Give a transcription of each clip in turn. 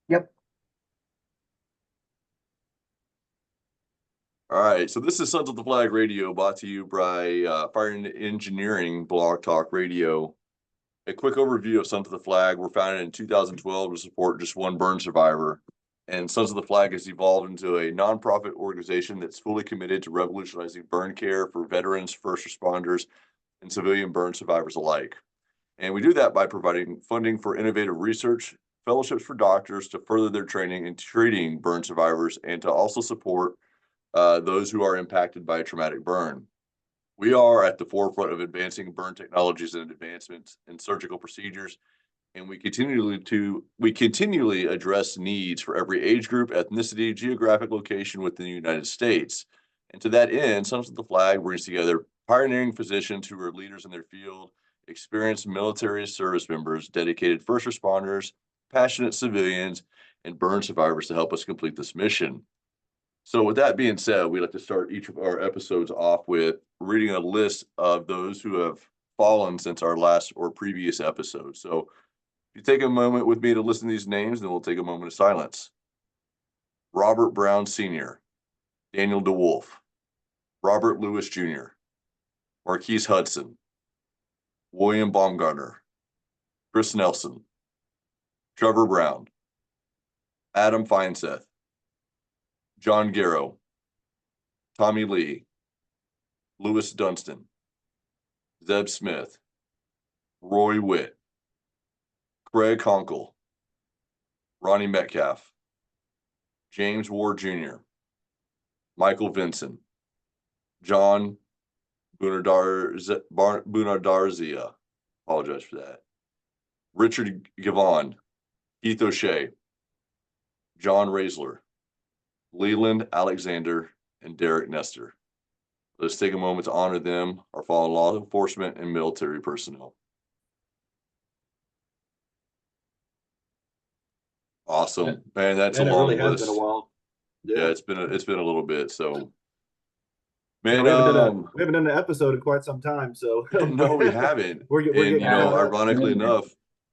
Yep. All right, so this is Sons of the Flag Radio, brought to you by Fire and Engineering Blog Talk Radio. A quick overview of Sons of the Flag. We're founded in 2012 to support just one burn survivor. And Sons of the Flag has evolved into a nonprofit organization that's fully committed to revolutionizing burn care for veterans, first responders, and civilian burn survivors alike. And we do that by providing funding for innovative research, fellowships for doctors to further their training in treating burn survivors, and to also support those who are impacted by a traumatic burn. We are at the forefront of advancing burn technologies and advancements in surgical procedures, and we continually address needs for every age group, ethnicity, geographic location within the United States. And to that end, Sons of the Flag brings together pioneering physicians who are leaders in their field, experienced military service members, dedicated first responders, passionate civilians, and burn survivors to help us complete this mission. So, with that being said, we like to start each of our episodes off with reading a list of those who have fallen since our last or previous episode. So, if you take a moment with me to listen to these names, then we'll take a moment of silence. Robert Brown Sr., Daniel DeWolf, Robert Lewis Jr., Marquise Hudson, William Baumgartner, Chris Nelson, Trevor Brown, Adam Feinseth, John Garrow, Tommy Lee, Lewis Dunstan, Zeb Smith, Roy Witt, Craig Conkle, Ronnie Metcalf, James Ward Jr., Michael Vinson, John Bunardarzia, apologize for that, Richard Gavon, Keith O'Shea, John Raisler, Leland Alexander, and Derek Nestor. Let's take a moment to honor them, our fallen law enforcement and military personnel. Yeah, Awesome, man. That's a man, it really long has been a list. while. Yeah, Yeah, it's been a little bit. So, yeah, man, we haven't done an episode in quite some time, so no, we haven't. we're And getting Yeah. caught up. ironically Same here. enough,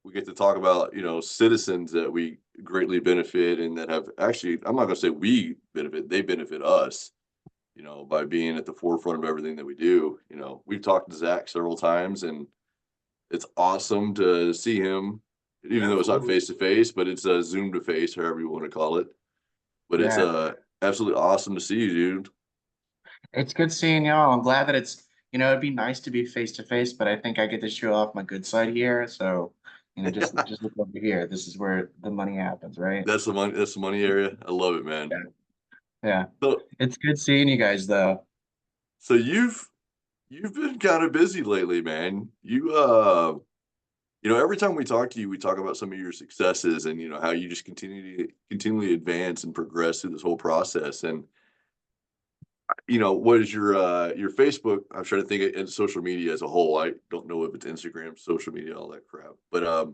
we get to talk about citizens that we greatly benefit and that have actually. I'm not going to say we benefit; they benefit us. By being at the forefront of everything that we do. We've talked to Zach several times, and it's awesome to see him, even though it's not Absolutely. face to face, but it's a Zoom to face, however you want to call it. But it's Yeah. absolutely awesome to see you, dude. It's good seeing y'all. I'm glad that it'd be nice to be face to face, but I think I get to show off my good side here. So, just look over here. This is where the money happens, right? That's the money. That's the money area. I love it, man. Yeah. Yeah. So, It's good seeing you guys though. so you've been kind of busy lately, man. Every time we talk to you, we talk about some of your successes and how you just continually advance and progress through this whole process. And what is your Facebook? I'm trying to think in social media as a whole. I don't know if it's Instagram, social media, all that crap. But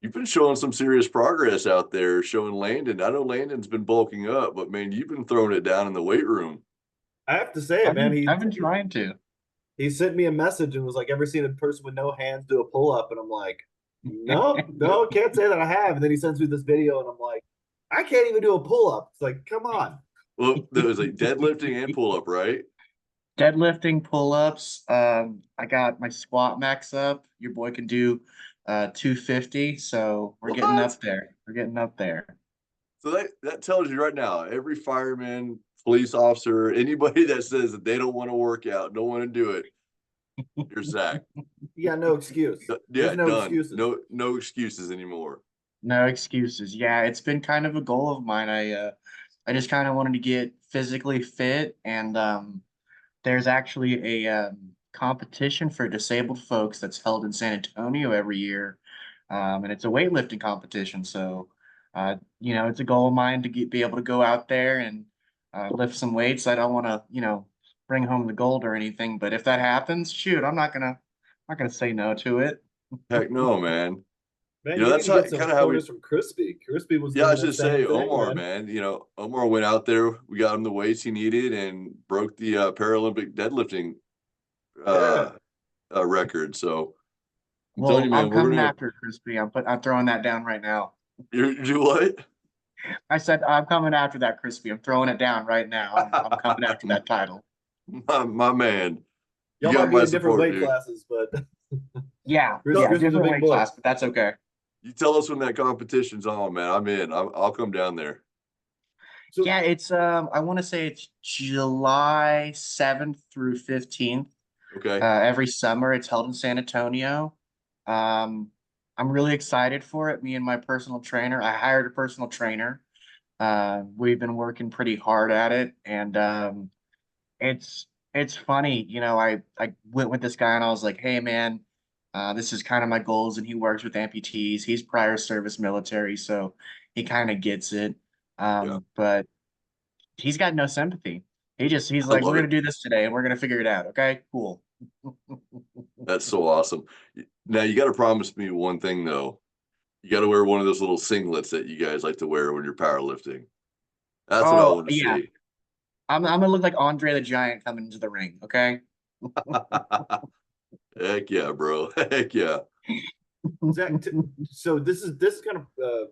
you've been showing some serious progress out there, showing Landon. I know Landon's been bulking up, but man, you've been throwing it down in the weight room. I have to say it, I've man. been I've been trying to. He sent me a message and was like, "Ever seen a person with no hands do a pull up?" And I'm like, "No, no, can't say that I have." And then he sends me this video, and I'm like, "I can't even do a pull up." It's like, come on. Well, there was like deadlifting and pull up, right? Deadlifting, pull-ups. I got my squat max up. Your boy can do 250, so we're getting What? up there. We're getting up there. So that tells you right now, every fireman, police officer, anybody that says that they don't want to work out, don't want to do it, you're Zach. You got no excuse. There's Yeah, no done. excuses. No excuses anymore. No excuses. Yeah, it's been kind of a goal of mine. I just kind of wanted to get physically fit, and there's actually a competition for disabled folks that's held in San Antonio every year, and it's a weightlifting competition. So, it's a goal of mine to be able to go out there and lift some weights. I don't want to, bring home the gold or anything, but if that happens, shoot, I'm not gonna say no to it. Heck no, man. Man, you need That's to get some kind of how we. photos from Crispy. Crispy was Yeah, I doing was that just same say thing, Omar, man. man. Omar went out there. We got him the weights he needed and broke the Paralympic deadlifting Yeah. uh, record. So I'm telling you, Well, I'm man, we're coming gonna. after it, Crispy. I'm throwing that down right now. You do what? I said, I'm coming after that, Crispy. I'm throwing it down right now. I'm coming after that title. My man, you Y'all got might be my in different support, weight dude. classes, but Yeah, Chris, yeah, Chris was a different big weight boy. class, but that's okay. You tell us when that competition's on, man. I'm in. I'll come down there. So Yeah, it's I want to say it's July 7th through 15th. Okay. Every summer it's held in San Antonio. Um, I'm really excited for it. Me and my personal trainer, I hired a personal trainer. We've been working pretty hard at it, and it's it's funny, I went with this guy and I was like, hey man, this is kind of my goals, and he works with amputees. He's prior service military, so he kind of gets it. Yeah, But he's got no sympathy. He's I like, we're love it. gonna do this today and we're gonna figure it out. Okay, cool. That's so awesome. Now you got to promise me one thing though. You got to wear one of those little singlets that you guys like to wear when you're powerlifting. That's what I Oh want to yeah, see. I'm gonna look like Andre the Giant coming into the ring. Okay. Heck yeah, bro. Heck yeah. Zach, so this is kind of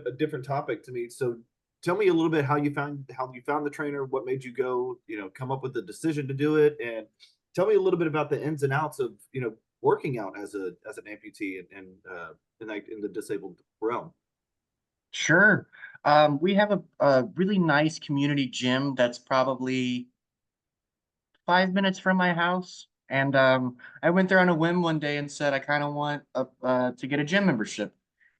a different topic to me. So tell me a little bit how you found the trainer, what made you go, come up with the decision to do it, and tell me a little bit about the ins and outs of working out as an amputee in the disabled realm. Sure. We have a really nice community gym that's probably 5 minutes from my house. And I went there on a whim one day and said I kind of want to get a gym membership.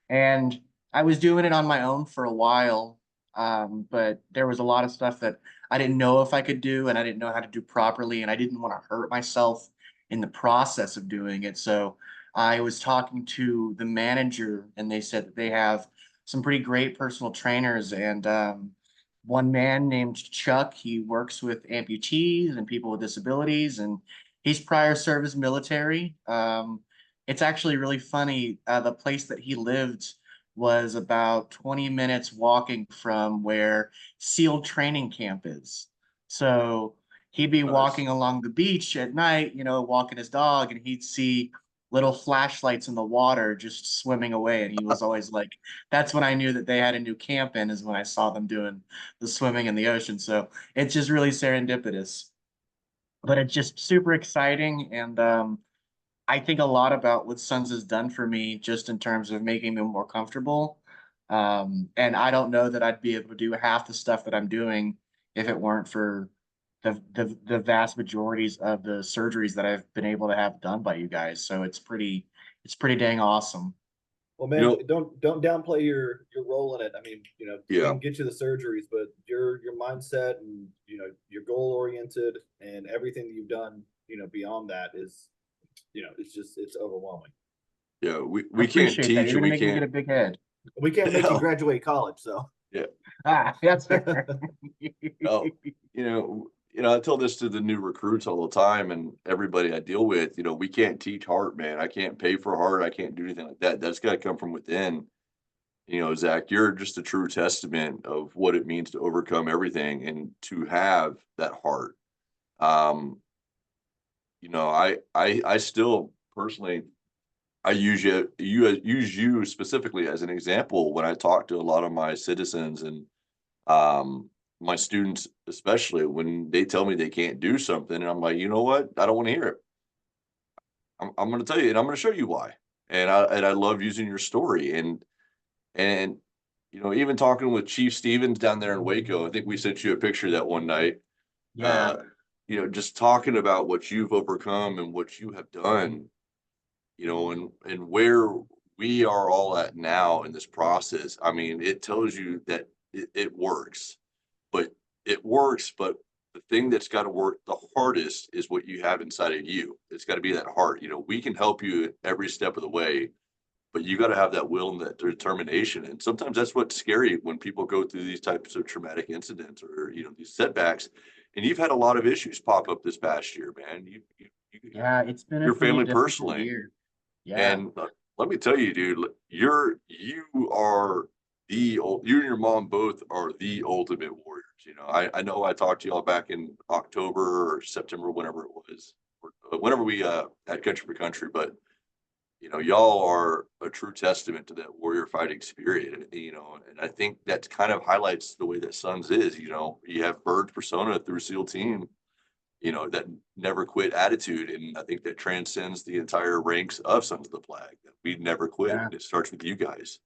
And I was doing it on my own for a while, but there was a lot of stuff that I didn't know if I could do, and I didn't know how to do properly, and I didn't want to hurt myself in the process of doing it. So I was talking to the manager, and they said that they have some pretty great personal trainers, and one man named Chuck, he works with amputees and people with disabilities, and he's prior service military. It's actually really funny. The place that he lived was about 20 minutes walking from where SEAL training camp is. So he'd be Nice. walking along the beach at night, walking his dog, and he'd see little flashlights in the water just swimming away. And he was always like, that's when I knew that they had a new camp in, is when I saw them doing the swimming in the ocean. So it's just really serendipitous, but it's just super exciting. And I think a lot about what Suns has done for me just in terms of making me more comfortable. And I don't know that I'd be able to do half the stuff that I'm doing if it weren't for the vast majorities of the surgeries that I've been able to have done by you guys. So it's pretty dang awesome. Well, You man, know, don't downplay your role in it. I mean, we yeah, can get you the surgeries, but your mindset and you're goal oriented, and everything that you've done, beyond that is, it's overwhelming. yeah. I We can't appreciate that. teach You're and gonna we make me get can't. a big head. We can't make you Yeah. graduate college, so Yeah. That's fair. Oh, I tell this to the new recruits all the time and everybody I deal with, we can't teach heart, man. I can't pay for heart. I can't do anything like that. That's got to come from within. Zach, you're just a true testament of what it means to overcome everything and to have that heart. Um, I still personally, I use you specifically as an example when I talk to a lot of my citizens and my students, especially when they tell me they can't do something, and I'm like, you know what? I don't want to hear it. I'm going to tell you, and I'm going to show you why. And I love using your story, and even talking with Chief Stevens down there in Waco. I think we sent you a picture that one night. Yeah. Uh, just talking about what you've overcome and what you have done. And where we are all at now in this process. I mean, it tells you that it works. But it works, but the thing that's got to work the hardest is what you have inside of you. It's got to be that heart. We can help you every step of the way, but you got to have that will and that determination. And sometimes that's what's scary when people go through these types of traumatic incidents or these setbacks. And you've had a lot of issues pop up this past year, man. Yeah, it's been a Your pretty family difficult personally, year. Yeah. and let me tell you, dude, you are you and your mom both are the ultimate warriors. I know I talked to y'all back in October or September, whenever it was, or whenever we had Country for Country, but You know, y'all are a true testament to that warrior fighting spirit, and I think that kind of highlights the way that Sons is. You know, you have Bird persona through SEAL Team, that never quit attitude, and I think that transcends the entire ranks of Sons of the Flag. We never quit, Yeah. and it starts with you guys.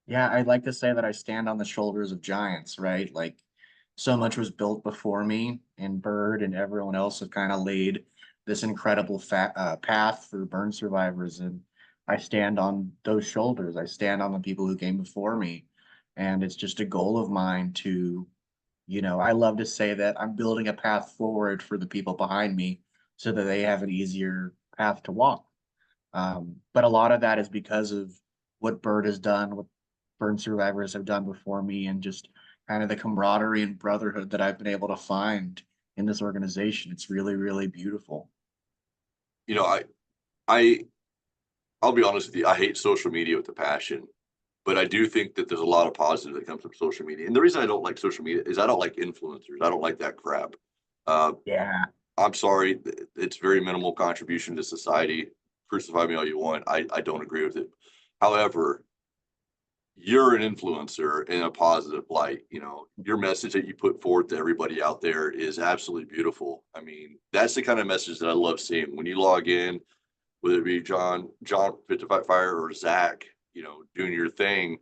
Yeah, I'd like to say that I stand on the shoulders of giants, right? Like so much was built before me, and Bird and everyone else have kind of laid this incredible path for burn survivors. And I stand on those shoulders. I stand on the people who came before me. And it's just a goal of mine to, I love to say that I'm building a path forward for the people behind me so that they have an easier path to walk. But a lot of that is because of what Bird has done, what burn survivors have done before me, and just kind of the camaraderie and brotherhood that I've been able to find in this organization. It's really, really beautiful. You know, I I'll be honest with you, I hate social media with a passion, but I do think that there's a lot of positive that comes from social media. And the reason I don't like social media is I don't like influencers. I don't like that crap. Uh, Yeah. I'm sorry, it's very minimal contribution to society. Crucify me all you want. I don't agree with it. However, you're an influencer in a positive light. You know, your message that you put forth to everybody out there is absolutely beautiful. I mean, that's the kind of message that I love seeing when you log in, whether it be John 55 Fire or Zach, doing your thing.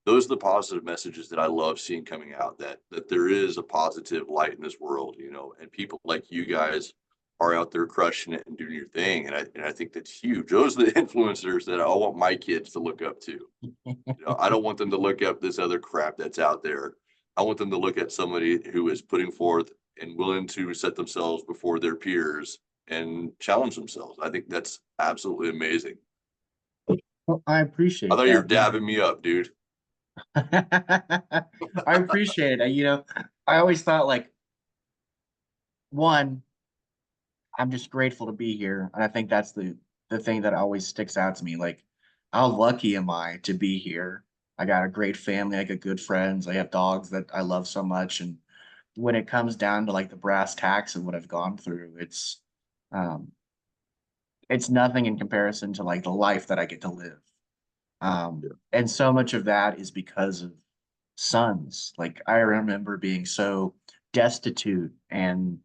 Those are the positive messages that I love seeing coming out, that there is a positive light in this world, and people like you guys are out there crushing it and doing your thing. And I think that's huge. Those are the influencers that I want my kids to look up to. I don't want them to look up this other crap that's out there. I want them to look at somebody who is putting forth and willing to set themselves before their peers and challenge themselves. I think that's absolutely amazing. Well, I I appreciate thought you were that. dabbing me up, dude. I appreciate it. I always thought like one, I'm just grateful to be here. And I think that's the thing that always sticks out to me. Like, how lucky am I to be here? I got a great family, I got good friends, I have dogs that I love so much. And when it comes down to like the brass tacks of what I've gone through, um it's nothing in comparison to like the life that I get to live. And so much of that is because of sons. Like I remember being so destitute and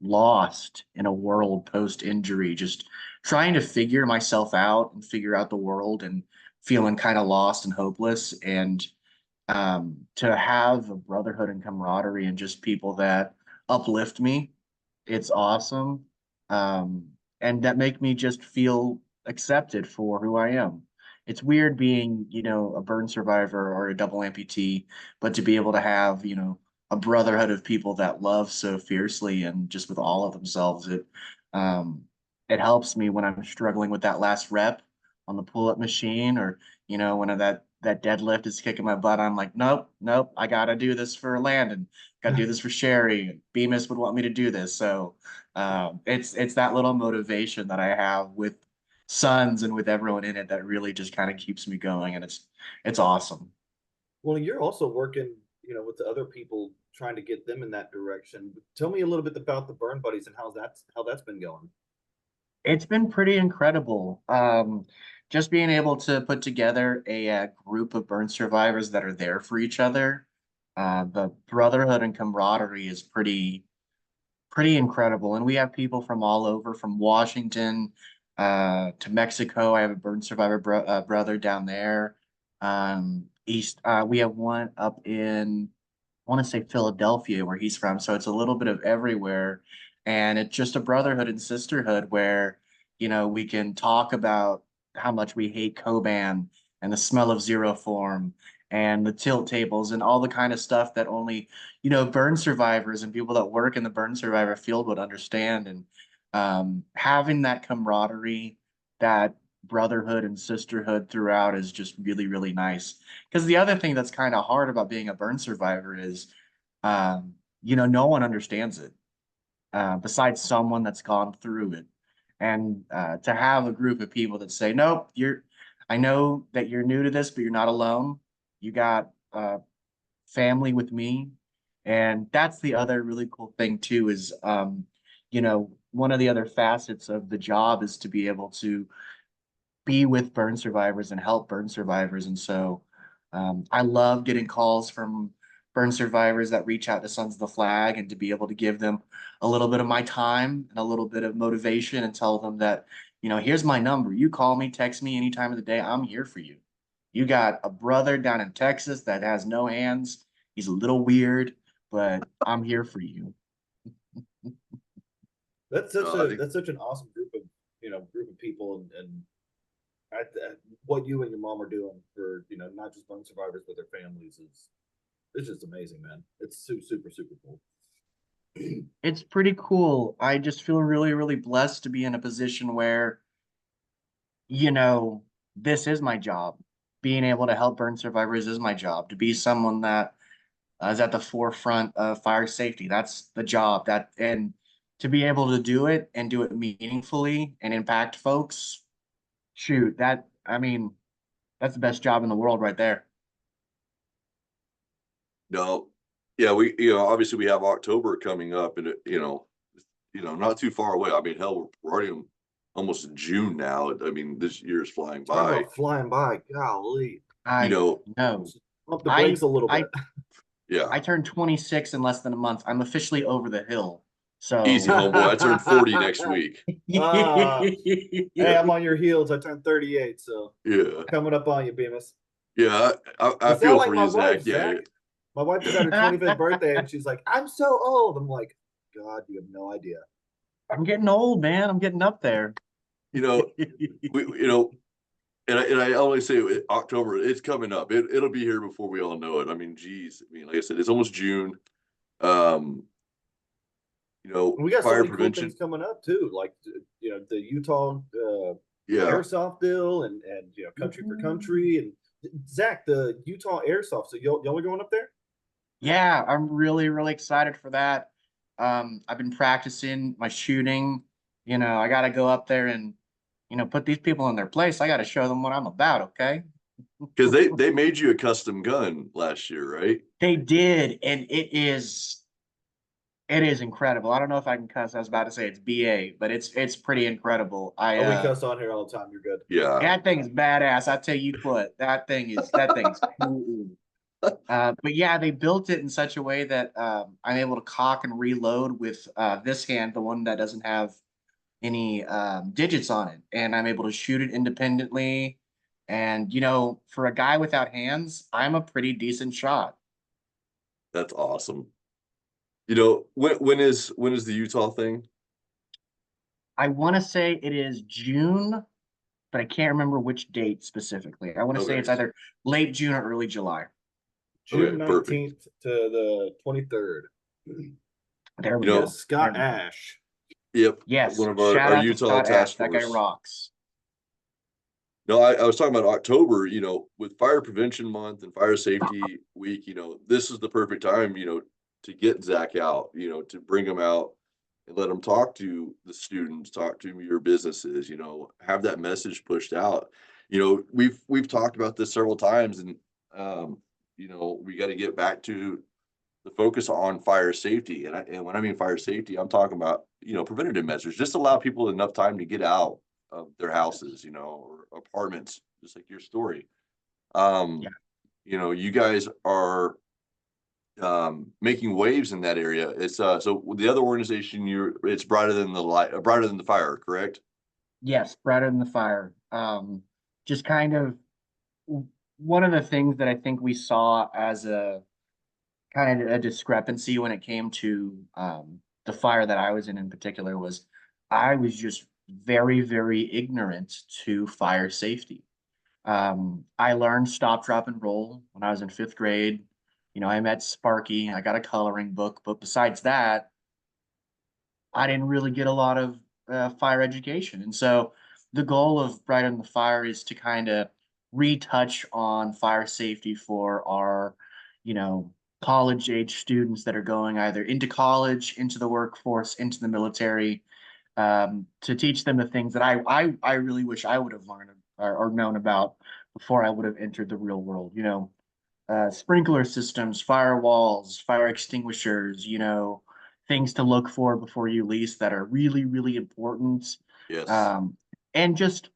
lost in a world post injury, just trying to figure myself out and figure out the world and feeling kind of lost and hopeless. And to have a brotherhood and camaraderie and just people that uplift me, it's awesome. Um, and that make me just feel accepted for who I am. It's weird being, a burn survivor or a double amputee, but to be able to have, a brotherhood of people that love so fiercely and just with all of themselves, um, it helps me when I'm struggling with that last rep on the pull-up machine, or when that deadlift is kicking my butt. I'm like, nope, nope, I gotta do this for Landon, gotta do this for Sherry. Bemis would want me to do this. So it's that little motivation that I have with Sons and with everyone in it that really just kind of keeps me going, and it's awesome. Well, you're also working, with the other people trying to get them in that direction. Tell me a little bit about the Burn Buddies and how that's been going. It's been pretty incredible. Just being able to put together a group of burn survivors that are there for each other. The brotherhood and camaraderie is pretty incredible. And we have people from all over, from Washington to Mexico. I have a burn survivor brother down there. We have one up in, I want to say Philadelphia, where he's from. So it's a little bit of everywhere. And it's just a brotherhood and sisterhood where, we can talk about how much we hate Coban and the smell of zero form and the tilt tables and all the kind of stuff that only, burn survivors and people that work in the burn survivor field would understand. And having that camaraderie, that brotherhood and sisterhood throughout is just really, really nice. Because the other thing that's kind of hard about being a burn survivor is, no one understands it besides someone that's gone through it. And to have a group of people that say, nope, I know that you're new to this, but you're not alone. You got family with me. And that's the other really cool thing too, is, one of the other facets of the job is to be able to be with burn survivors and help burn survivors. And so I love getting calls from burn survivors that reach out to Sons of the Flag, and to be able to give them a little bit of my time and a little bit of motivation and tell them that, here's my number. You call me, text me any time of the day. I'm here for you. You got a brother down in Texas that has no hands. He's a little weird, but I'm here for you. That's such I a think that's such an awesome group of people, and what you and your mom are doing for not just burn survivors but their families is it's just amazing, man. It's super super cool. It's pretty cool. I just feel really, really blessed to be in a position where, you know, this is my job. Being able to help burn survivors is my job. To be someone that is at the forefront of fire safety, that's the job. And to be able to do it and do it meaningfully and impact folks, shoot, I mean, that's the best job in the world right there. no, yeah, obviously we have October coming up, and not too far away. I mean, hell, we're already almost in June now. I mean, this year is flying Talk by. about flying by, golly. You I know, know. Pump the I brakes a little I bit. yeah, I turned 26 in less than a month. I'm officially over the hill. easy, So homeboy. I turn 40 next week. Hey, Yeah, I'm on your heels. I turned 38, so yeah, coming up on you, Bemis. yeah. I You sound feel like for my you, Zach. wife, Yeah, Zach. My wife just had her 25th birthday, and she's like, "I'm so old." I'm like, "God, you have no idea." I'm getting old, man. I'm getting up there. you know, we, and I always say October, it's coming up. It'll be here before we all know it. I mean, geez. I mean, like I said, it's almost June. Um, And we got so fire many cool things prevention. coming up too, like the Utah Yeah. airsoft deal, and country for country, and Zach, the Utah airsoft. So y'all are going up there? Yeah, I'm really, really excited for that. I've been practicing my shooting. I got to go up there and, put these people in their place. I got to show them what I'm about. Okay. Because they made you a custom gun last year, right? They did. And it is incredible. I don't know if I can cuss. I was about to say it's BA, but it's pretty incredible. Oh, we cuss on here all the time. You're good. Yeah. That thing is badass. I tell you what, that thing's cool. But yeah, they built it in such a way that I'm able to cock and reload with this hand, the one that doesn't have any digits on it, and I'm able to shoot it independently. And for a guy without hands, I'm a pretty decent shot. That's awesome. When is the Utah thing? I want to say it is June, but I can't remember which date specifically. I want to say Okay. it's either late June or early July. June Okay, perfect. 19th to the 23rd. There we You know, go. Yes, Scott There we go. Ash. Yep, Yes, one of shout our out to Utah Scott Ash. task That guy force. rocks. No, I was talking about October, with Fire Prevention Month and Fire Safety Week, this is the perfect time, to get Zach out, to bring him out and let him talk to the students, talk to your businesses, have that message pushed out. We've talked about this several times, and we got to get back to the focus on fire safety. And when I mean fire safety, I'm talking about, preventative measures. Just allow people enough time to get out of their houses, or apartments, just like your story. Yeah. You guys are making waves in that area. It's so the other organization, it's brighter than the light, brighter than the fire, correct? Yes, brighter than the fire. Just kind of one of the things that I think we saw as a kind of a discrepancy when it came to the fire that I was in particular was I was just very, very ignorant to fire safety. I learned stop, drop, and roll when I was in fifth grade. I met Sparky. I got a coloring book, but besides that, I didn't really get a lot of fire education. And so the goal of Bright on the Fire is to kind of retouch on fire safety for our, you know, college age students that are going either into college, into the workforce, into the military, to teach them the things that I really wish I would have learned or known about before I would have entered the real world. Sprinkler systems, firewalls, fire extinguishers, things to look for before you lease that are really, really important. Yes. Um, and just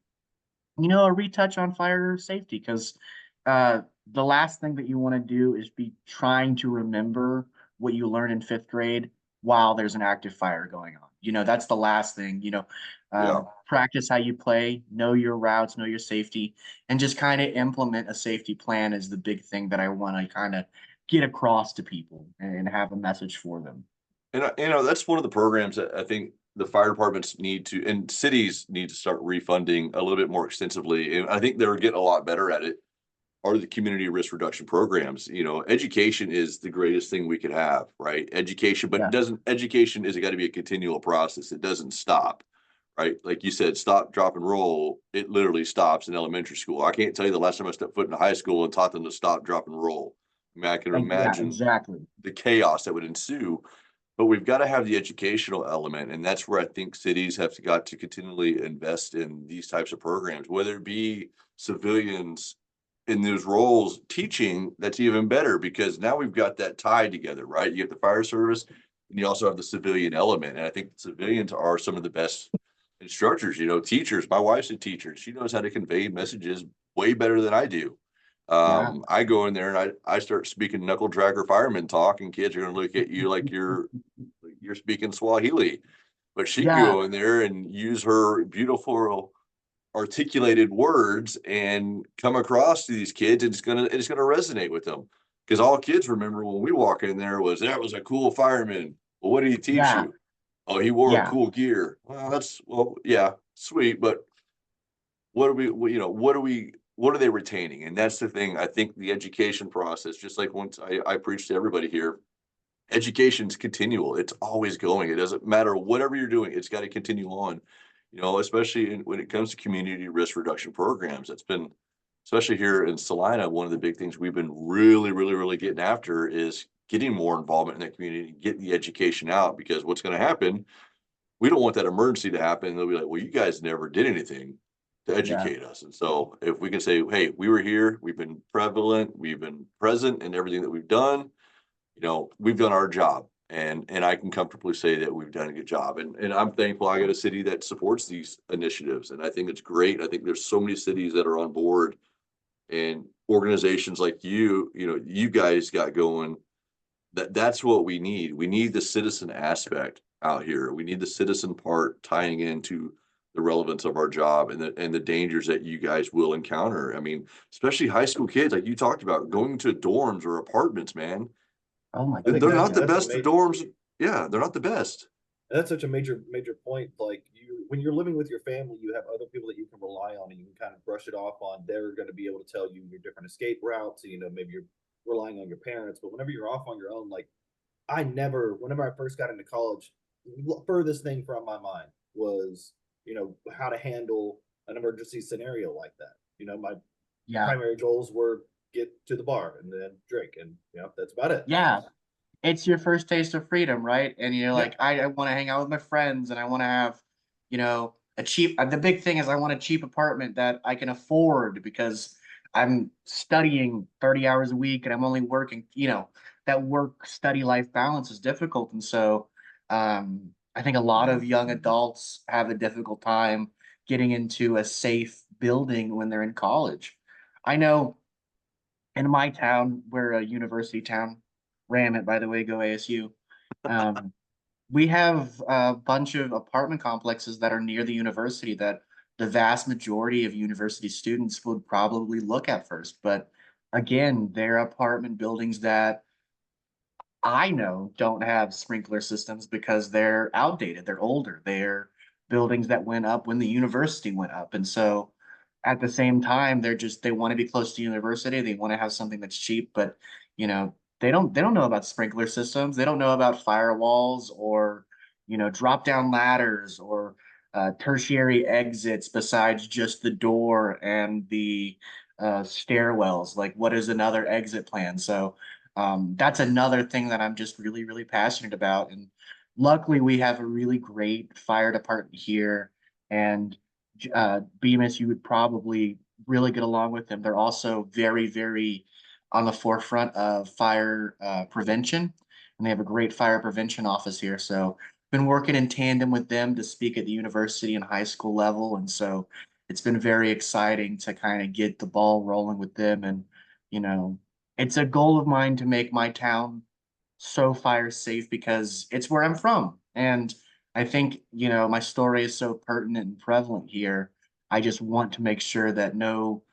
a retouch on fire safety, because the last thing that you want to do is be trying to remember what you learned in fifth grade while there's an active fire going on. That's the last thing. Yeah. Practice how you play, know your routes, know your safety, and just kind of implement a safety plan is the big thing that I want to kind of get across to people and have a message for them. And, that's one of the programs that I think the fire departments need to, and cities need to start refunding a little bit more extensively. And I think they're getting a lot better at it, are the community risk reduction programs. Education is the greatest thing we could have, right? Education, but Yeah, education is got to be a continual process. It doesn't stop, right? Like you said, stop, drop, and roll. It literally stops in elementary school. I can't tell you the last time I stepped foot in high school and taught them to stop, drop, and roll. I mean, I can yeah, imagine exactly. the chaos that would ensue, but we've got to have the educational element, and that's where I think cities have got to continually invest in these types of programs, whether it be civilians in those roles teaching. That's even better, because now we've got that tied together, right? You have the fire service and you also have the civilian element. And I think civilians are some of the best instructors, teachers. My wife's a teacher. She knows how to convey messages way better than I do. Yeah, I go in there and I start speaking knuckle dragger fireman talk, and kids are going to look at you like you're speaking Swahili. But she can yeah, go in there and use her beautiful articulated words and come across to these kids, and it's gonna resonate with them. Because all kids remember when we walk in there was, that was a cool fireman. Well, what did he teach yeah, you? Oh, he wore a yeah. cool gear. Well, yeah, sweet, but what are they retaining? And that's the thing. I think the education process, just like once I preach to everybody here, education's continual. It's always going. It doesn't matter whatever you're doing. It's got to continue on. Especially when it comes to community risk reduction programs. That's been, especially here in Salina, one of the big things we've been really, really, really getting after is getting more involvement in that community, getting the education out. Because what's going to happen? We don't want that emergency to happen. They'll be like, "Well, you guys never did anything to Yeah. educate us." And so, if we can say, "Hey, we were here. We've been prevalent. We've been present in everything that we've done. We've done our job, and I can comfortably say that we've done a good job." And I'm thankful I got a city that supports these initiatives, and I think it's great. I think there's so many cities that are on board, and organizations like you guys got going. That's what we need. We need the citizen aspect out here. We need the citizen part tying into the relevance of our job, and the dangers that you guys will encounter. I mean, especially high school kids, like you talked about, going to dorms or apartments, man. Oh my I think They're goodness, not yeah. the that's a best of major dorms. Yeah, they're not the best. that's such a major point. Like, when you're living with your family, you have other people that you can rely on, and you can kind of brush it off on. They're going to be able to tell you your different escape routes. Maybe you're relying on your parents, but whenever you're off on your own, like, whenever I first got into college, furthest thing from my mind was, how to handle an emergency scenario like that. My Yeah. primary goals were get to the bar and then drink, and that's about it. Yeah. It's your first taste of freedom, right? And you're Yeah. like, I want to hang out with my friends and I want to have, a cheap, the big thing is I want a cheap apartment that I can afford because I'm studying 30 hours a week and I'm only working, that work study life balance is difficult. And so I think a lot of young adults have a difficult time getting into a safe building when they're in college. I know in my town, we're a university town. Ram it, by the way, go ASU. Um, we have a bunch of apartment complexes that are near the university that the vast majority of university students would probably look at first. But again, they're apartment buildings that I know don't have sprinkler systems because they're outdated, they're older, they're buildings that went up when the university went up. And so at the same time, they want to be close to university, they want to have something that's cheap, but they don't know about sprinkler systems, they don't know about firewalls or drop down ladders or tertiary exits besides just the door and the stairwells. Like, what is another exit plan? So that's another thing that I'm just really, really passionate about. And luckily, we have a really great fire department here. And Bemis, you would probably really get along with them. They're also very, very on the forefront of fire prevention. And they have a great fire prevention office here. So been working in tandem with them to speak at the university and high school level. And so it's been very exciting to kind of get the ball rolling with them. And, you know, it's a goal of mine to make my town so fire safe because it's where I'm from. And I think, you know, my story is so pertinent and prevalent here. I just want to make sure that no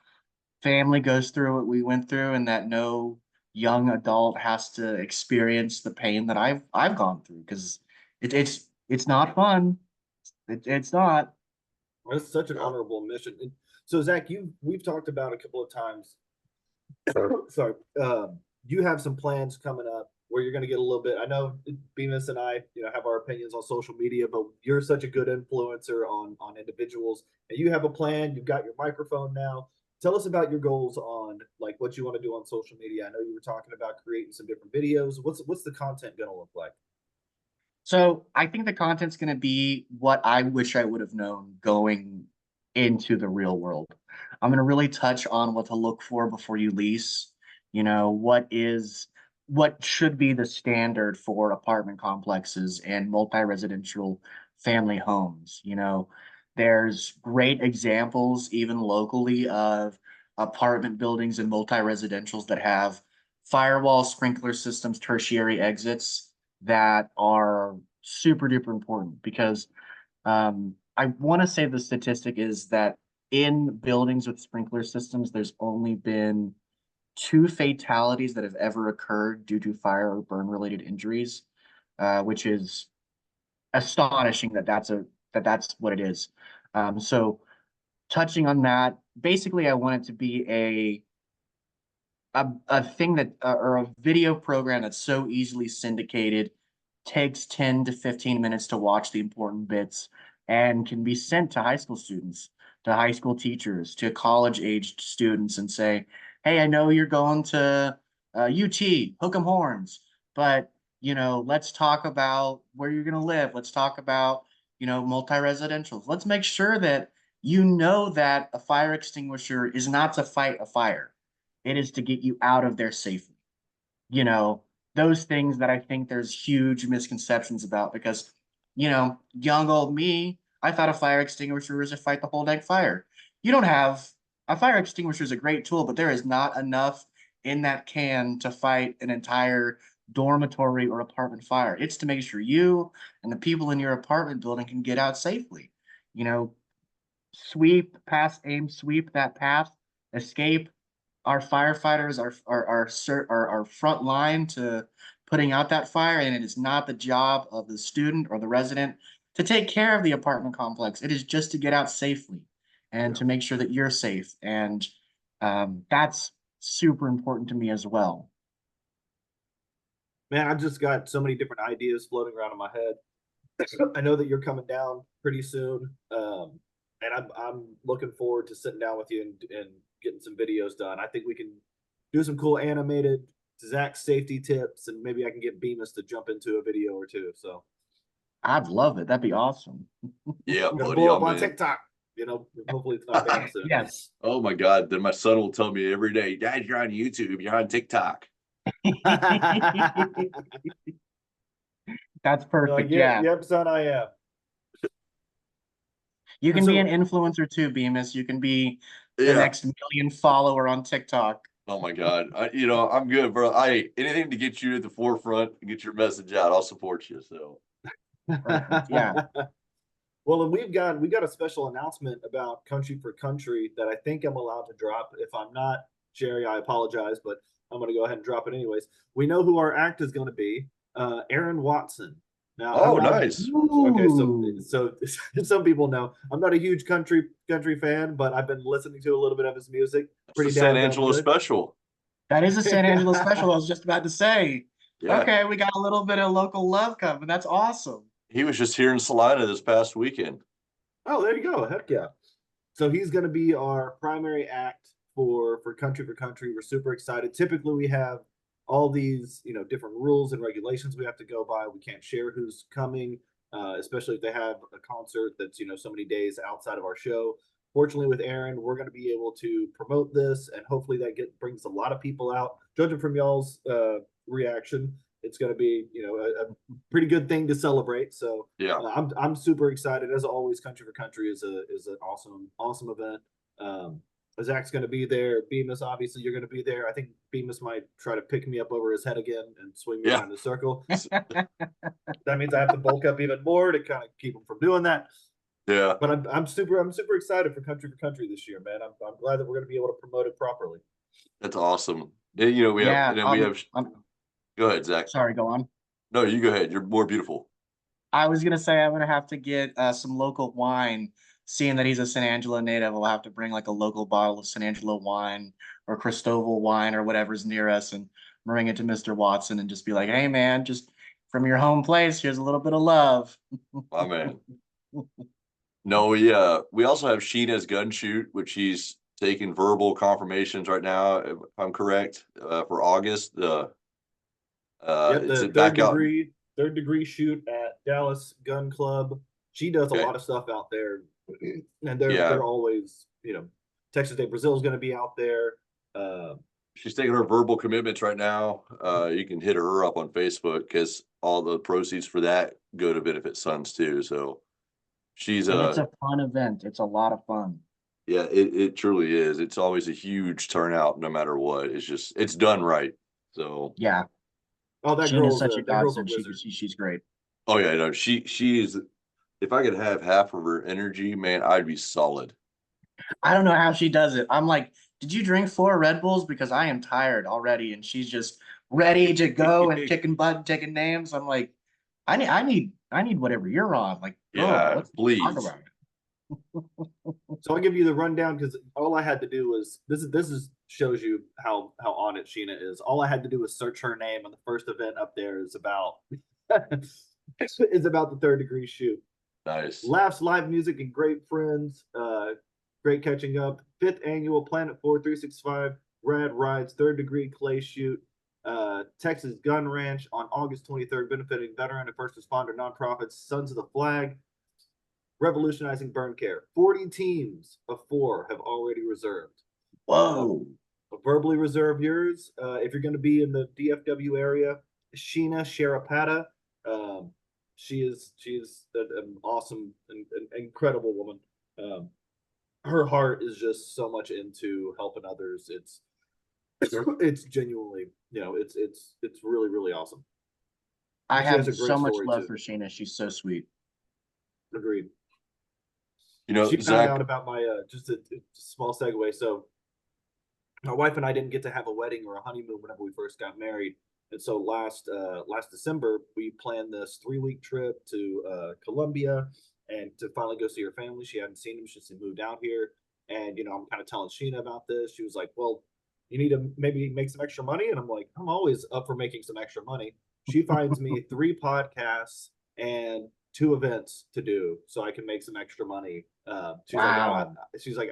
family goes through what we went through and that no young adult has to experience the pain that I've gone through because it's not fun. It's not. That's such an honorable mission. And so Zach, we've talked about a couple of times. Sorry, you have some plans coming up where you're going to get a little bit. I know Bemis and I, have our opinions on social media, but you're such a good influencer on individuals, and you have a plan. You've got your microphone now. Tell us about your goals on like what you want to do on social media. I know you were talking about creating some different videos. What's the content going to look like? So I think the content's going to be what I wish I would have known going into the real world. I'm going to really touch on what to look for before you lease. You know, what should be the standard for apartment complexes and multi-residential family homes. You know, there's great examples even locally of apartment buildings and multi-residentials that have firewall sprinkler systems, tertiary exits that are super duper important because I want to say the statistic is that in buildings with sprinkler systems, there's only been 2 fatalities that have ever occurred due to fire or burn related injuries, which is astonishing that's what it is. So touching on that, basically, I want it to be a thing that or a video program that's so easily syndicated, takes 10 to 15 minutes to watch the important bits, and can be sent to high school students, to high school teachers, to college aged students, and say, hey, I know you're going to UT, hook 'em horns, but let's talk about where you're going to live. Let's talk about, multi-residentials. Let's make sure that you know that a fire extinguisher is not to fight a fire. It is to get you out of there safely. You know, those things that I think there's huge misconceptions about because, young old me, I thought a fire extinguisher was to fight the whole dang fire. You don't have a fire extinguisher is a great tool, but there is not enough in that can to fight an entire dormitory or apartment fire. It's to make sure you and the people in your apartment building can get out safely. You know, sweep, pass, aim, sweep that path, escape. Our firefighters are front line to putting out that fire, and it is not the job of the student or the resident to take care of the apartment complex. It is just to get out safely and to make sure that you're safe. And that's super important to me as well. Man, I just got so many different ideas floating around in my head. I know that you're coming down pretty soon, and I'm looking forward to sitting down with you and getting some videos done. I think we can do some cool animated Zach safety tips, and maybe I can get Bemis to jump into a video or two. So I'd love it. That'd be awesome. Yeah, I'm gonna buddy, blow up I'm on in. TikTok. Hopefully it's not banned soon. Yes. Oh my God. Then my son will tell me every day, Dad, you're on YouTube, you're on TikTok. That's perfect. Yeah, Yeah. yep, son, I am. You And can be an so, influencer too, Bemis. You can be the Yeah. next million follower on TikTok. Oh my God. I'm good, bro. Anything to get you at the forefront and get your message out, I'll support you. So Perfect. Yeah. well, and we got a special announcement about Country for Country that I think I'm allowed to drop. If I'm not, Jerry, I apologize, but I'm going to go ahead and drop it anyways. We know who our act is going to be, Aaron Watson. Now, oh, nice. okay, Ooh. so some people know I'm not a huge country fan, but I've been listening to a little bit of his music. It's the Pretty San damn Angelo good. special. That is a San Angelo special. I was just about to say. Yeah. Okay, we got a little bit of local love coming. That's awesome. He was just here in Salina this past weekend. Oh, there you go. Heck yeah. So he's going to be our primary act for Country for Country. We're super excited. Typically, we have all these different rules and regulations we have to go by. We can't share who's coming, especially if they have a concert that's so many days outside of our show. Fortunately, with Aaron, we're going to be able to promote this, and hopefully that brings a lot of people out. Judging from y'all's reaction, it's going to be, you know, a pretty good thing to celebrate. So Yeah. I'm super excited. As always, Country for Country is an awesome event. Zach's going to be there. Bemis, obviously, you're going to be there. I think Bemis might try to pick me up over his head again and swing me Yeah. around the circle. That means I have to bulk up even more to kind of keep him from doing that. Yeah. But I'm super excited for Country for Country this year, man. I'm glad that we're going to be able to promote it properly. That's awesome. Then, you know, we have, Yeah, and then we have, go ahead, Zach. sorry, go on. No, you go ahead. You're more beautiful. I was gonna say I'm gonna have to get some local wine. Seeing that he's a San Angelo native, I'll have to bring like a local bottle of San Angelo wine or Cristoval wine or whatever's near us and bring it to Mr. Watson and just be like, hey man, just from your home place, here's a little bit of love. My man. No, we also have Sheena's gun shoot, which he's taking verbal confirmations right now, if I'm correct, for August. Yep, It's the back out. third degree shoot at Dallas Gun Club. She does a Okay. lot of stuff out there, and Yeah. they're always, you know, Texas Day Brazil is going to be out there. She's taking her verbal commitments right now. You can hit her up on Facebook because all the proceeds for that go to benefit sons too. So she's And it's a fun event. It's a lot of fun. yeah, it truly is. It's always a huge turnout no matter what. It's done right. So Yeah, Oh, that Sheena's girl's such a that girl's a godsend. wizard. She's great. oh yeah, no, she's if I could have half of her energy, man, I'd be solid. I don't know how she does it. I'm like, did you drink 4 Red Bulls? Because I am tired already, and she's just ready to go and kicking butt and taking names. I'm like, I need whatever you're on. Like, Yeah, let's talk please. about it. So I'll give you the rundown because all I had to do was this is shows you how on it Sheena is. All I had to do was search her name, and the first event up there is about is about the third degree shoot. Nice. Laughs, live music, and great friends. Great catching up. 5th annual Planet 4365 Rad Rides third degree clay shoot. Texas Gun Ranch on August 23rd, benefiting veteran and first responder nonprofits Sons of the Flag. Revolutionizing burn care. 40 teams of 4 have already reserved. Whoa. Verbally reserve yours. If you're going to be in the DFW area, Sheena Sharapata. She is an awesome and incredible woman. Her heart is just so much into helping others. It's genuinely, you know, it's really, really awesome. I She has have a great so much story, love too. for Sheena. She's so sweet. Agreed. You know, She found Zach, out about my just a small segue. So my wife and I didn't get to have a wedding or a honeymoon whenever we first got married. And so last December, we planned this 3-week trip to Colombia and to finally go see her family. She hadn't seen them since they moved out here. And, you know, I'm kind of telling Sheena about this. She was like, well, you need to maybe make some extra money. And I'm like, I'm always up for making some extra money. She finds me 3 podcasts and 2 events to do so I can make some extra money. Wow. She's like,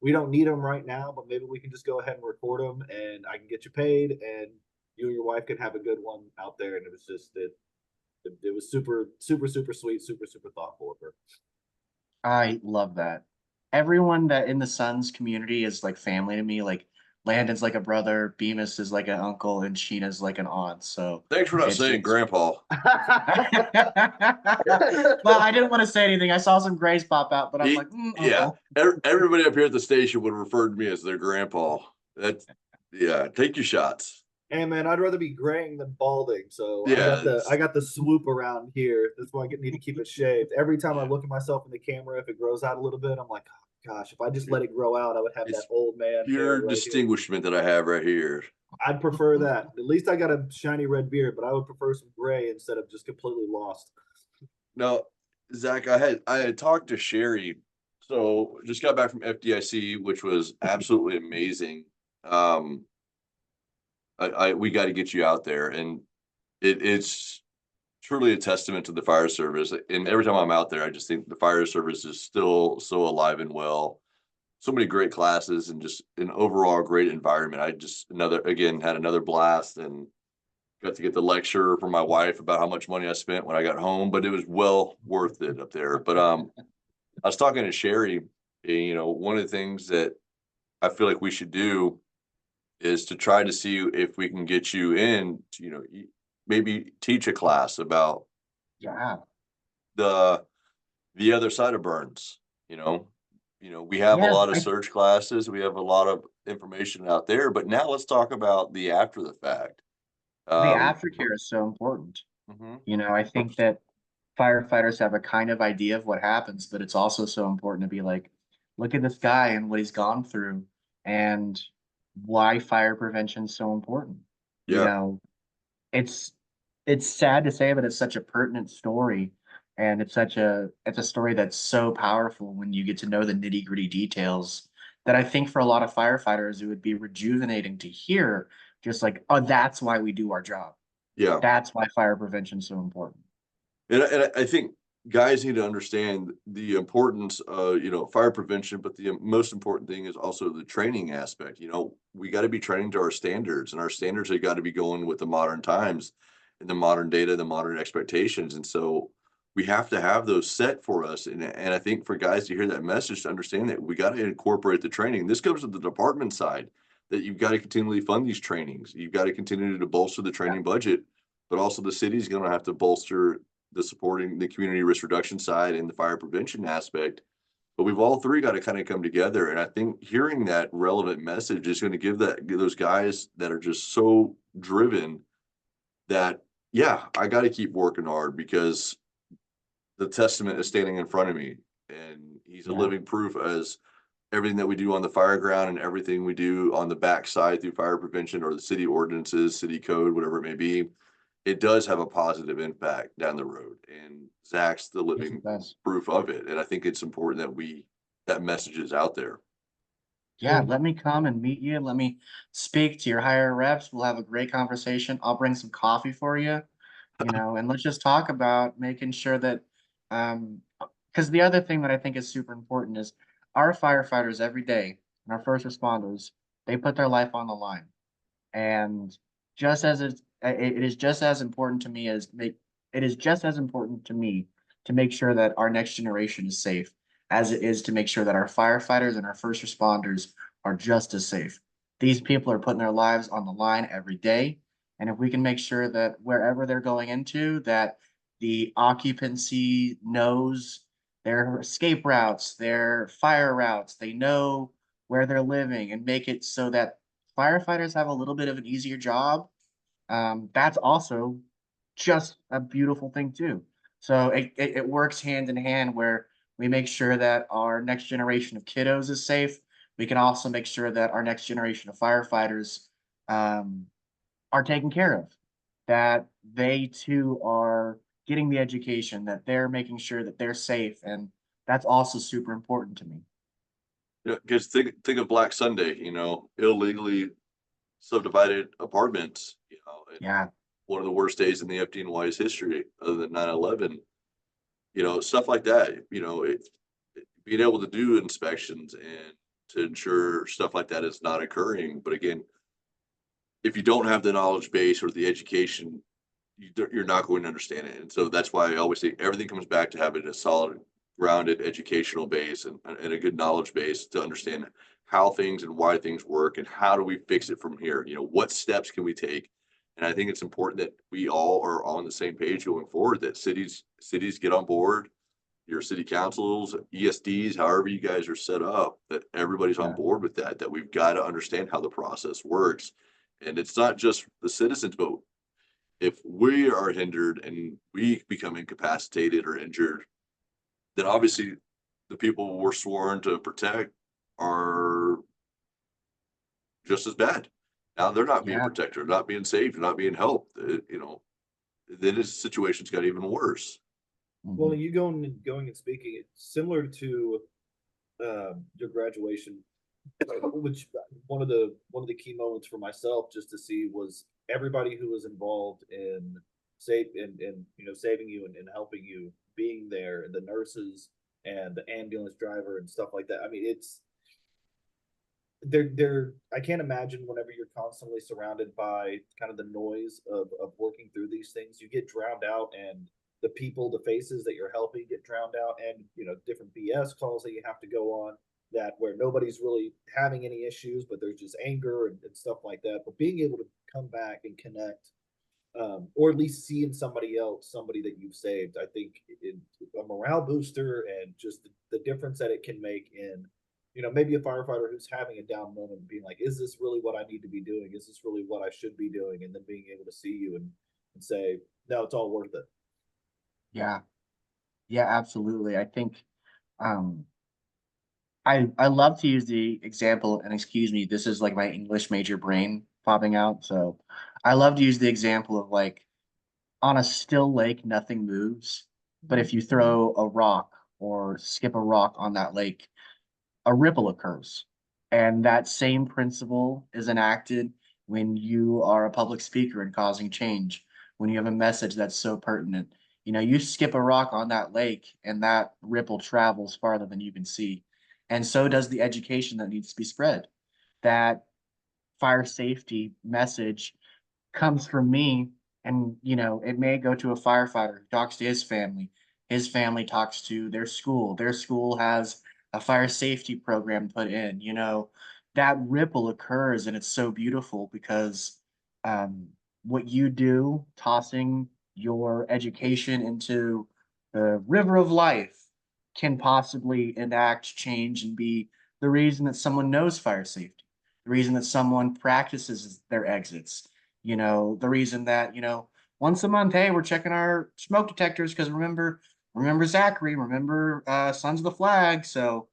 we don't need them right now, but maybe we can just go ahead and record them and I can get you paid and you and your wife can have a good one out there. And it was just, it was super, super, super sweet, super, super thoughtful of her. I love that. Everyone that in the Suns community is like family to me. Like Landon's like a brother, Bemis is like an uncle, and Sheena's like an aunt. So thanks for not it's saying just- grandpa. well, I didn't want to say anything. I saw some grays pop out, but I'm He- like, yeah. uncle. Everybody up here at the station would refer to me as their grandpa. That's yeah, take your shots. Hey man, I'd rather be graying than balding. So Yeah, I got the swoop around here. That's why I need to keep it shaved. Every time I Yeah. look at myself in the camera, if it grows out a little bit, I'm like, oh, gosh, if I just let it grow out, I would have It's that old man hair Pure right here. distinguishment that I have right here. I'd prefer that. At least I got a shiny red beard, but I would prefer some gray instead of just completely lost. No, Zach, I had talked to Sherry. So just got back from FDIC, which was absolutely amazing. We got to get you out there, and it's truly a testament to the fire service. And every time I'm out there, I just think the fire service is still so alive and well. So many great classes and just an overall great environment. I just had another blast and got to get the lecture from my wife about how much money I spent when I got home, but it was well worth it up there. But I was talking to Sherry, you know, one of the things that I feel like we should do is to try to see if we can get you in, you know, maybe teach a class about Yeah, the other side of burns, you know? We have a yeah, lot of search classes, we have a lot of information out there, but now let's talk about the after the fact. the Um, aftercare is so important. mhm, I think that firefighters have a kind of idea of what happens, but it's also so important to be like, look at this guy and what he's gone through and why fire prevention is so important. You yeah, know, it's it's sad to say, but it's such a pertinent story, and it's a story that's so powerful when you get to know the nitty-gritty details that I think for a lot of firefighters, it would be rejuvenating to hear just like, "Oh, that's why we do our job. yeah. That's why fire prevention is so important." And I think guys need to understand the importance of, fire prevention, but the most important thing is also the training aspect. We got to be training to our standards, and our standards have got to be going with the modern times and the modern data, the modern expectations. And so we have to have those set for us. And I think for guys to hear that message, to understand that we got to incorporate the training. This comes to the department side, that you've got to continually fund these trainings. You've got to continue to bolster the Yeah, training budget, but also the city's going to have to bolster the supporting the community risk reduction side and the fire prevention aspect. But we've all three got to kind of come together. And I think hearing that relevant message is going to give those guys that are just so driven that, yeah, I got to keep working hard because the testament is standing in front of me. And he's a yeah, living proof as everything that we do on the fire ground and everything we do on the backside through fire prevention or the city ordinances, city code, whatever it may be, it does have a positive impact down the road. And Zach's the yes, living it does. proof of it. And I think it's important that that message is out there. Yeah, let me come and meet you. Let me speak to your higher reps. We'll have a great conversation. I'll bring some coffee for you, and let's just talk about making sure that, because the other thing that I think is super important is our firefighters every day and our first responders, they put their life on the line. And just as it is just as important to me it is just as important to me to make sure that our next generation is safe as it is to make sure that our firefighters and our first responders are just as safe. These people are putting their lives on the line every day. And if we can make sure that wherever they're going into, that the occupancy knows their escape routes, their fire routes, they know where they're living and make it so that firefighters have a little bit of an easier job. That's also just a beautiful thing too. So it works hand in hand where we make sure that our next generation of kiddos is safe. We can also make sure that our next generation of firefighters um, are taken care of, that they too are getting the education, that they're making sure that they're safe. And that's also super important to me. Yeah, because think of Black Sunday, illegally subdivided apartments, and Yeah, one of the worst days in the FDNY's history, other than 9/11. Stuff like that. Being able to do inspections and to ensure stuff like that is not occurring. But again, if you don't have the knowledge base or the education, you're not going to understand it. And so that's why I always say everything comes back to having a solid, grounded educational base and a good knowledge base to understand how things and why things work and how do we fix it from here. What steps can we take? And I think it's important that we all are on the same page going forward. That cities get on board, your city councils, ESDs, however you guys are set up, that everybody's on yeah, board with that, that we've got to understand how the process works. And it's not just the citizens, but if we are hindered and we become incapacitated or injured, then obviously the people we're sworn to protect are just as bad. Now they're not being yeah. protected, not being saved, not being helped. Then his situation's got even worse. Well, Mhm. you going and speaking, it's similar to your graduation, which one of the key moments for myself just to see was everybody who was involved in saving you and helping you being there, and the nurses and the ambulance driver and stuff like that. I mean, it's they're I can't imagine whenever you're constantly surrounded by kind of the noise of working through these things, you get drowned out, and the faces that you're helping get drowned out, and different BS calls that you have to go on, that where nobody's really having any issues, but there's just anger and stuff like that. But being able to come back and connect or at least see in somebody else, somebody that you've saved. I think a morale booster and just the difference that it can make in, maybe a firefighter who's having a down moment, being like, is this really what I need to be doing? Is this really what I should be doing? And then being able to see you and say, no, it's all worth it. Yeah. Yeah, absolutely. I think, um, I love to use the example, and excuse me, this is like my English major brain popping out. So I love to use the example of like on a still lake, nothing moves. But if you throw a rock or skip a rock on that lake, a ripple occurs. And that same principle is enacted when you are a public speaker and causing change, when you have a message that's so pertinent. You skip a rock on that lake and that ripple travels farther than you can see. And so does the education that needs to be spread. That fire safety message comes from me, and it may go to a firefighter who talks to his family talks to their school has a fire safety program put in. That ripple occurs, and it's so beautiful because um, what you do, tossing your education into the river of life, can possibly enact change and be the reason that someone knows fire safety, the reason that someone practices their exits, the reason that, once a month, hey, we're checking our smoke detectors because remember Zachary, remember Sons of the Flag. So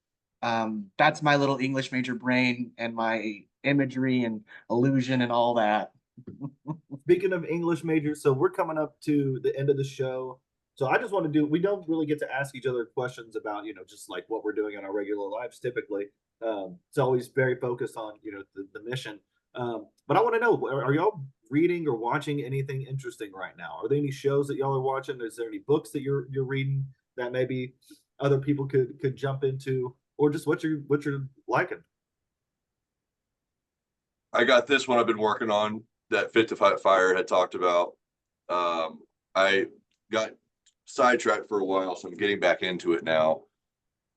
that's my little English major brain and my imagery and illusion and all that. Speaking of English majors, so we're coming up to the end of the show. So I just want to we don't really get to ask each other questions about, just like what we're doing in our regular lives typically. It's always very focused on, the mission. But I want to know, are y'all reading or watching anything interesting right now? Are there any shows that y'all are watching? Is there any books that you're reading that maybe other people could jump into, or just what you're liking? I got this one I've been working on that Fit to Fight Fire had talked about. I got sidetracked for a while, so I'm getting back into it now.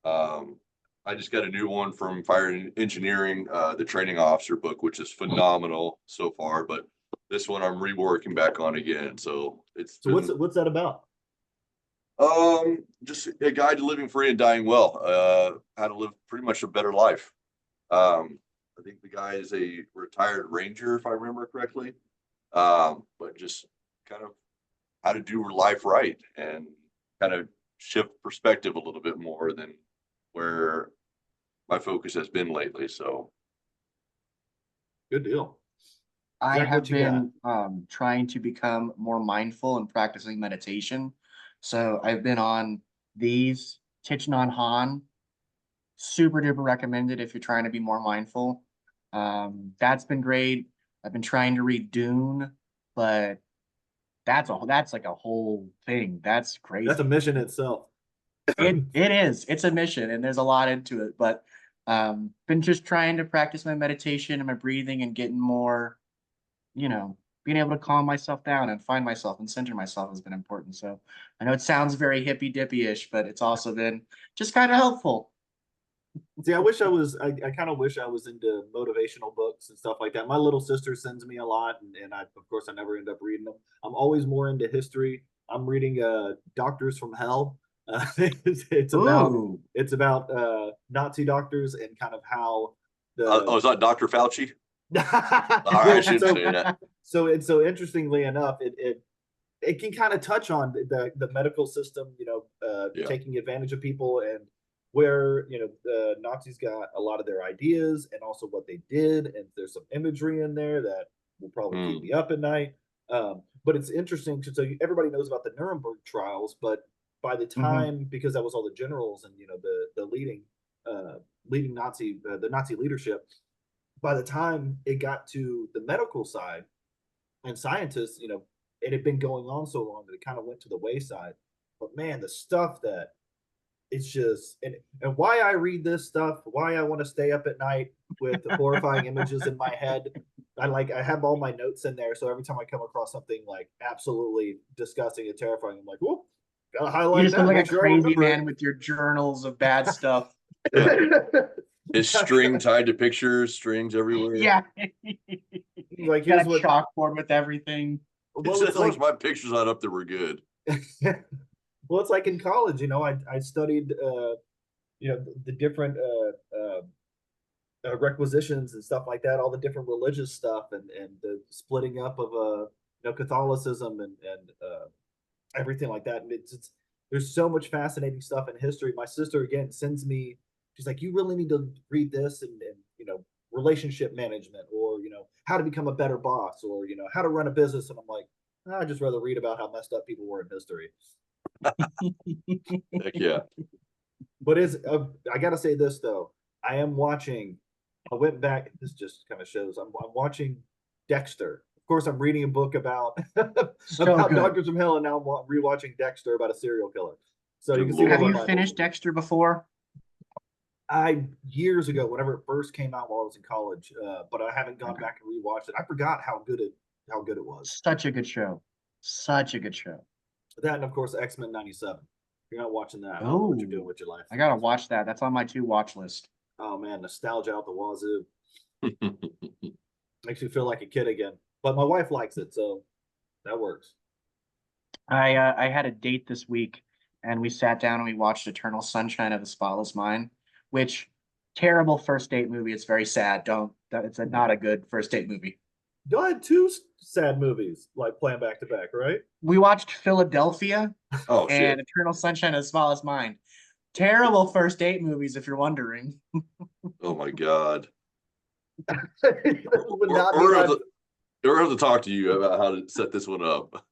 I just got a new one from Fire Engineering, the Training Officer book, which is phenomenal so far. But this one I'm reworking back on again. So What's that about? Just a guide to living free and dying well. How to live pretty much a better life. I think the guy is a retired Ranger, if I remember correctly. But just kind of how to do life right and kind of shift perspective a little bit more than where my focus has been lately. So good deal. I Zach, have been trying to become more mindful and practicing meditation. So I've been on these Thich Nhat Hanh, super duper recommended if you're trying to be more mindful. That's been great. I've been trying to read Dune, but that's like a whole thing. That's crazy. That's a mission itself. It is. It's a mission, and there's a lot into it. But been just trying to practice my meditation and my breathing and getting more, being able to calm myself down and find myself and center myself has been important. So I know it sounds very hippy dippy-ish, but it's also been just kind of helpful. See, I kind of wish I was into motivational books and stuff like that. My little sister sends me a lot, and of course I never end up reading them. I'm always more into history. I'm reading Doctors from Hell. It's about Nazi doctors and kind of how is that Dr. Fauci? I should say that. So interestingly enough, it can kind of touch on the medical system, taking advantage of people, and where the Nazis got a lot of their ideas and also what they did, and there's some imagery in there that will probably keep me up at night. But it's interesting so everybody knows about the Nuremberg trials, but by the time, because that was all the generals and the leading Nazi the Nazi leadership, by the time it got to the medical side and scientists, it had been going on so long that it kind of went to the wayside. But man, the stuff that it's just, and why I read this stuff, why I want to stay up at night with the horrifying images in my head. I have all my notes in there, so every time I come across something like absolutely disgusting and terrifying, I'm like, whoop, gotta highlight you just that. Look like a crazy man with your journals of bad stuff. His string tied to pictures, strings everywhere. Yeah. Like, got a chalkboard with everything. Well, As it's long like as my picture's not up there, we're good. well, it's like in college, I studied the different requisitions and stuff like that, all the different religious stuff and the splitting up of Catholicism and everything like that. And it's there's so much fascinating stuff in history. My sister again sends me, she's like, you really need to read this and relationship management or how to become a better boss or how to run a business. And I'm like, I'd just rather read about how messed up people were in history. Heck yeah. But I gotta say this though, I am watching. I went back. This just kind of shows I'm watching Dexter. Of course, I'm reading a book about So about good. Doctors from Hell, and now I'm rewatching Dexter about a serial killer. So you Good can see Lord. where Have my you mind finished is. Dexter before? I years ago, whenever it first came out while I was in college, but I haven't gone Okay. back and rewatched it. I forgot how good it was. Such a good show. Such a good show. That and of course X-Men '97. If you're not watching that, I don't know what you're doing Oh, with your life. I gotta watch that. That's on my to watch list. Oh man, nostalgia out the wazoo. Makes me feel like a kid again. But my wife likes it, so that works. I had a date this week and we sat down and we watched Eternal Sunshine of the Spotless Mind, which terrible first date movie. It's very sad. It's not a good first date movie. You had two sad movies like playing back to back, right? We watched Philadelphia Oh and shit. Eternal Sunshine of the Spotless Mind. Terrible first date movies, if you're wondering. Oh my God. Those would We're, not be we're, my, gonna have to, we're gonna have to talk to you about how to set this one up.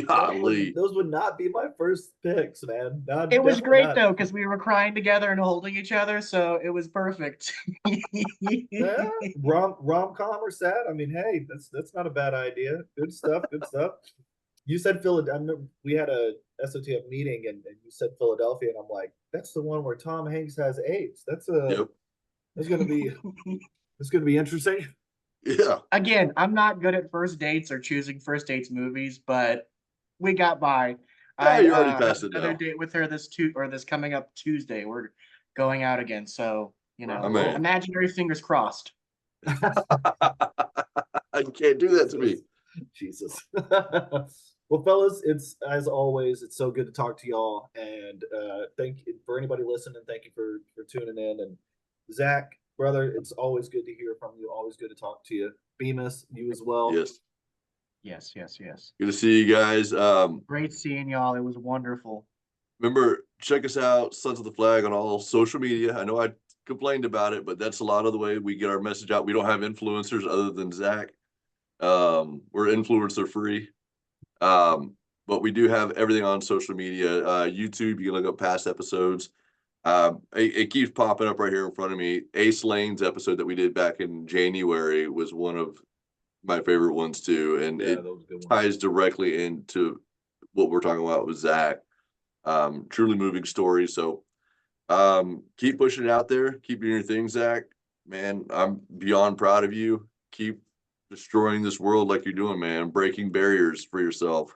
Golly. those would not be my first picks, man. Not, It was definitely great not. though, because we were crying together and holding each other, so it was perfect. Yeah, rom-com or sad. I mean, hey, that's not a bad idea. Good stuff. Good stuff. You said Philadelphia. We had a SOTF meeting, and you said Philadelphia, and I'm like, that's the one where Tom Hanks has AIDS. Yep. That's gonna be it's gonna be interesting. Yeah. Again, I'm not good at first dates or choosing first dates movies, but we got by. Yeah, I you already have passed it another now. date with her this coming up Tuesday. We're going out again, so Right man. imaginary fingers crossed. You can't do that to me. Jesus. Well, fellas, it's as always, it's so good to talk to y'all. And thank you for anybody listening. Thank you for tuning in. And Zach, brother, it's always good to hear from you. Always good to talk to you. Bemis, you as well. Yes. Yes, yes, yes. Good to see you guys. Great seeing y'all. It was wonderful. Remember, check us out, Sons of the Flag, on all social media. I know I complained about it, but that's a lot of the way we get our message out. We don't have influencers other than Zach. We're influencer free. But we do have everything on social media. YouTube, you can look up past episodes. It keeps popping up right here in front of me. Ace Lane's episode that we did back in January was one of my favorite ones too, and Yeah, it that was a good one. ties directly into what we're talking about with Zach. Truly moving story. So keep pushing it out there. Keep doing your thing, Zach. Man, I'm beyond proud of you. Keep destroying this world like you're doing, man. Breaking barriers for yourself,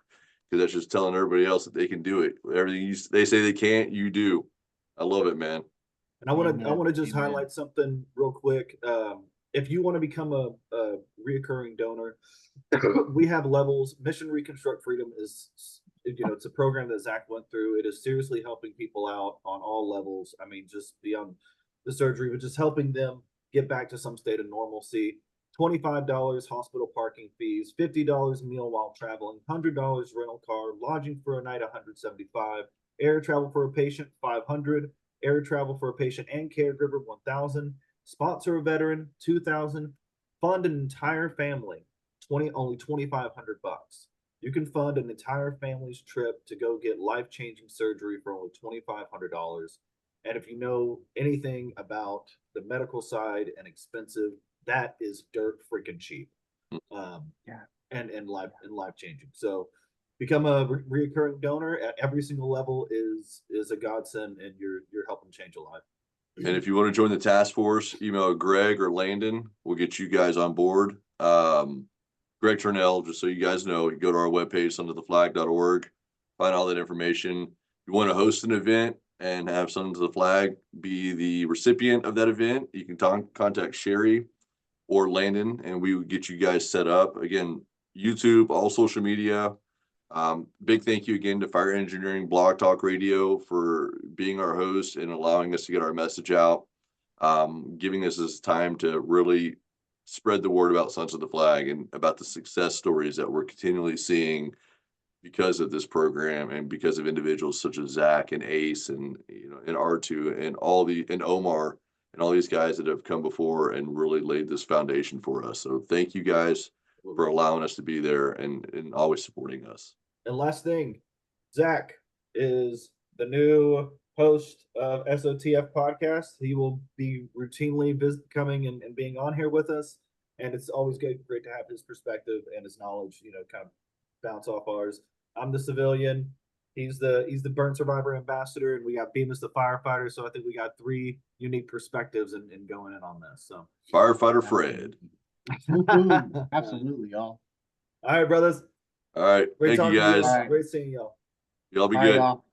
because that's just telling everybody else that they can do it. Everything they say they can't, you do. I love it, man. And I want to just Amen. highlight something real quick. If you want to become a reoccurring donor, we have levels. Mission Reconstruct Freedom is, it's a program that Zach went through. It is seriously helping people out on all levels. I mean, just beyond the surgery, but just helping them get back to some state of normalcy. $25 hospital parking fees, $50 meal while traveling, $100 rental car, lodging for a night, $175, air travel for a patient, $500, air travel for a patient and caregiver, $1,000, sponsor a veteran, $2,000, fund an entire family, only $2,500. You can fund an entire family's trip to go get life-changing surgery for only $2,500. And if you know anything about the medical side and expensive, that is dirt freaking cheap. Yeah. And life changing. So become a reoccurring donor at every single level is a godsend, and you're helping change a life. And if you want to join the task force, email Greg or Landon. We'll get you guys on board. Greg Turnell, just so you guys know, you go to our webpage, sonsoftheflag.org, find all that information. If you want to host an event and have Sons of the Flag be the recipient of that event, you can contact Sherry or Landon, and we would get you guys set up. Again, YouTube, all social media. Big thank you again to Fire Engineering Blog Talk Radio for being our host and allowing us to get our message out, giving us this time to really spread the word about Sons of the Flag and about the success stories that we're continually seeing because of this program and because of individuals such as Zach and Ace and, and R2 and Omar and all these guys that have come before and really laid this foundation for us. So thank you guys for allowing us to be there and always supporting us. And last thing, Zach is the new host of SOTF podcast. He will be routinely coming and being on here with us. And it's always great to have his perspective and his knowledge, kind of bounce off ours. I'm the civilian. He's the burn survivor ambassador, and we got Bemis the firefighter. So I think we got 3 unique perspectives in going in on this. So Firefighter Fred. Absolutely, y'all. All right, brothers. All right. Great Thank you talking to guys. you. Great seeing y'all. Y'all be All right, good. y'all.